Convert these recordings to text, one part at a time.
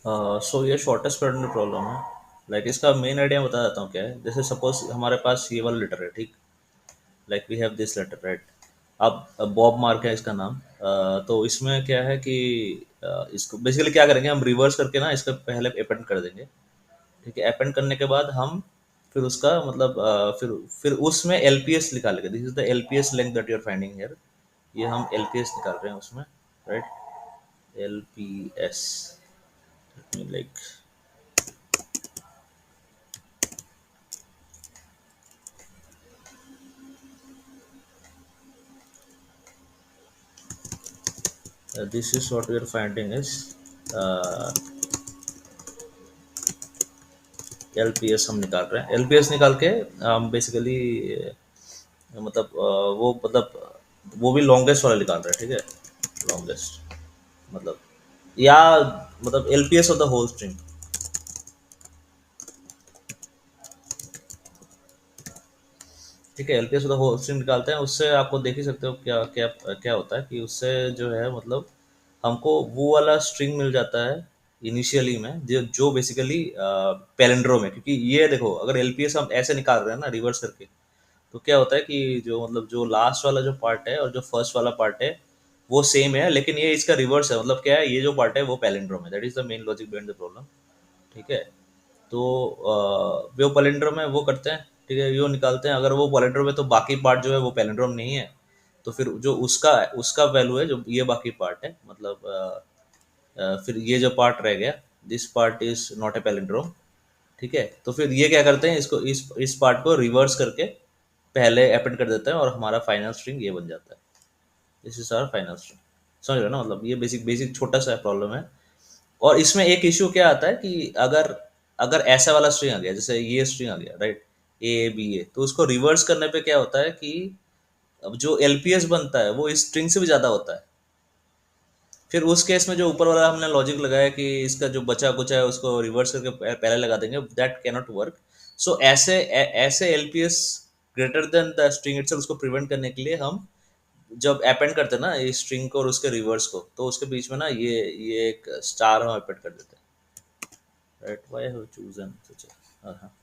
सो ये shortest current problem है। Like इसका मेन आइडिया बता देता हूँ क्या है। जैसे सपोज हमारे पास ये वाला लेटर है, ठीक। Like we have this letter, right. अब बॉब मार्क है इसका नाम। तो इसमें क्या है कि इसको बेसिकली क्या करेंगे, हम रिवर्स करके ना इसका पहले अपेंड कर देंगे। ठीक है, अपेंड करने के बाद हम फिर उसका मतलब फिर उसमें एलपीएस निकालेंगे। This is the LPS link that you are finding here. ये हम एलपीएस निकाल रहे हैं उसमें, right. LPS like this is what we are finding is uh, LPS हम निकाल रहे हैं। एलपीएस निकाल के हम बेसिकली मतलब वो भी लॉन्गेस्ट वाला निकाल रहे हैं, ठीक है। लॉन्गेस्ट मतलब या मतलब LPS of the whole string. ठीक है, LPS of the whole string निकालते हैं। उससे आपको देख ही सकते हो क्या क्या क्या होता है कि उससे जो है मतलब हमको वो वाला स्ट्रिंग मिल जाता है इनिशियली में, जो बेसिकली पैलिंड्रो में। क्योंकि ये देखो, अगर एलपीएस हम ऐसे निकाल रहे हैं ना रिवर्स करके, तो क्या होता है कि जो मतलब जो लास्ट वाला जो पार्ट है और जो फर्स्ट वाला पार्ट है वो सेम है, लेकिन ये इसका रिवर्स है। मतलब क्या है, ये जो पार्ट है वो पैलिंड्रोम है। That is the main logic behind the problem. ठीक है। तो वो पैलिंड्रोम है वो करते हैं, ठीक है, वो निकालते हैं। अगर वो पैलिंड्रोम है तो बाकी पार्ट जो है वो पैलिंड्रोम नहीं है। तो फिर जो उसका उसका वैल्यू है, जो ये बाकी पार्ट है मतलब फिर ये जो पार्ट रह गया, this part is not a palindrome. ठीक है, तो फिर ये क्या करते हैं, इसको इस पार्ट को रिवर्स करके पहले अपेंड कर देते हैं और हमारा फाइनल स्ट्रिंग ये बन जाता है। This is our final string. समझ रहे हो ना, मतलब ये बेसिक बेसिक छोटा सा प्रॉब्लम है। और इसमें एक इश्यू क्या आता है कि अगर अगर ऐसा वाला स्ट्रिंग आ गया, जैसे ये स्ट्रिंग आ गया, राइट, ए बी ए, तो उसको रिवर्स करने पे क्या होता है कि अब जो एलपीएस बनता है वो इस स्ट्रिंग से भी ज़्यादा होता है। फिर उस केस में जो ऊपर वाला हमने लॉजिक लगाया कि इसका जो बचा कुचा है उसको रिवर्स करके पहले लगा देंगे, दैट कैनॉट वर्क। सो ऐसे LPS greater than the string itself, उसको प्रिवेंट करने के लिए हम जब अपेंड करते हैं ना इस स्ट्रिंग को और उसके रिवर्स को, तो उसके बीच में ना ये एक स्टार हम अपेंड कर देते हैं, राइट। व्हाई हैव चूजन सच हाँ,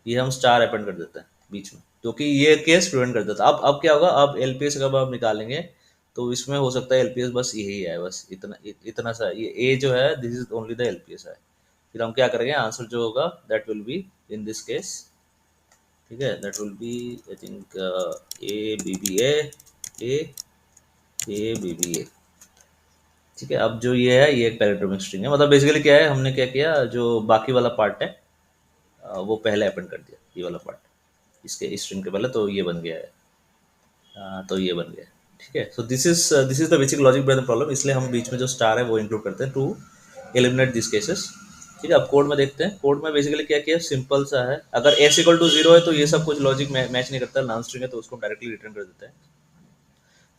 ये हम स्टार अपेंड कर देते हैं बीच में, क्योंकि ये केस प्रिवेंट कर देता है। अब क्या होगा, अब एलपीएस जब आप निकालेंगे तो इसमें हो सकता है एलपीएस बस यही है, बस इतना सा ये ए जो है, this is only the LPS है। फिर हम क्या करेंगे, आंसर जो होगा that will be in this case, ठीक है, that will be I think A B B A A B B A. ठीक है, अब जो ये है ये एक पैराट्रोमिक स्ट्रिंग है। मतलब बेसिकली क्या है, हमने क्या किया, जो बाकी वाला पार्ट है वो पहले अपेंड कर दिया, ये वाला पार्ट इसके इस स्ट्रिंग के पहले, तो ये बन गया है। तो ये बन गया। ठीक है, so this is the basic logic behind the problem. इसलिए हम बीच में जो स्टार है वो इंक्लूड करते हैं टू एलिमिनेट दिस केसेस। ठीक है, अब कोड में देखते हैं। कोड में बेसिकली क्या किया, सिंपल सा है। अगर एस इक्वल टू जीरो है तो ये सब कुछ लॉजिक मैच नहीं करता, नॉन स्ट्रिंग है तो उसको डायरेक्टली रिटर्न कर देते हैं।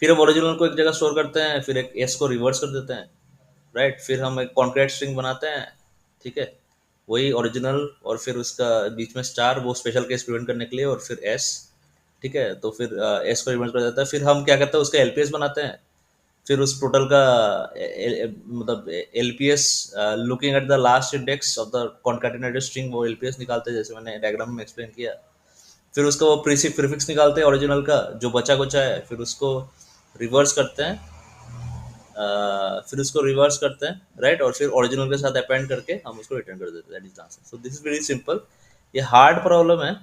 फिर हम ओरिजिनल को एक जगह स्टोर करते हैं, फिर एक एस को रिवर्स कर देते हैं, राइट। फिर हम एक कॉन्क्रीट स्ट्रिंग बनाते हैं, ठीक है, वही ओरिजिनल, और फिर उसका बीच में स्टार, वो स्पेशल केस प्रिवेंट करने के लिए, और फिर एस। ठीक है, तो फिर एस को रिवर्स कर देता है। फिर हम क्या करते हैं, उसका एलपीएस बनाते हैं। फिर उस टोटल का मतलब LPS looking at the last index of the concatenated string, वो एलपीएस निकालते हैं जैसे मैंने डायग्राम में एक्सप्लेन किया। फिर उसका वो प्रीफिक्स निकालते हैं ओरिजिनल का, जो बचा कुचा है, फिर उसको रिवर्स करते हैं। फिर उसको रिवर्स करते हैं, राइट, और फिर ओरिजिनल के साथ अपेंड करके हम उसको रिटर्न कर देते हैं। That is the answer. So this is very simple. ये हार्ड प्रॉब्लम है,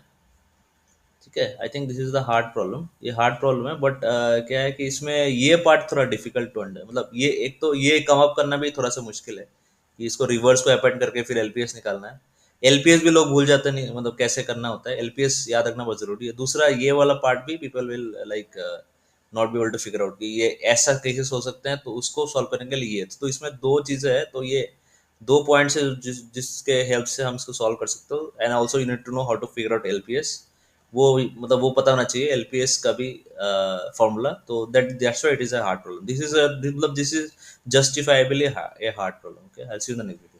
ठीक है। I think this is the hard problem. ये हार्ड प्रॉब्लम है, बट क्या है कि इसमें ये पार्ट थोड़ा डिफिकल्ट टू अंडर, मतलब ये एक तो ये कम अप करना भी थोड़ा सा मुश्किल है कि इसको रिवर्स को अपेंड करके फिर एलपीएस निकालना है। एलपीएस भी लोग भूल जाते नहीं, मतलब कैसे करना होता है। एलपीएस याद रखना बहुत जरूरी है। दूसरा ये वाला पार्ट भी people will like not be able to figure out कि ये ऐसा केसेस हो सकते हैं, तो उसको सॉल्व करने के लिए तो इसमें दो चीजें हैं। तो ये दो पॉइंट्स है जिसके हेल्प से हम इसको सॉल्व कर सकते हो। And also you need to know how to figure out LPS. वो मतलब वो पता होना चाहिए एलपीएस का भी फॉर्मूला। तो that's why it is a hard problem. This is मतलब this is justifiably a hard problem. Okay, I will see you in the next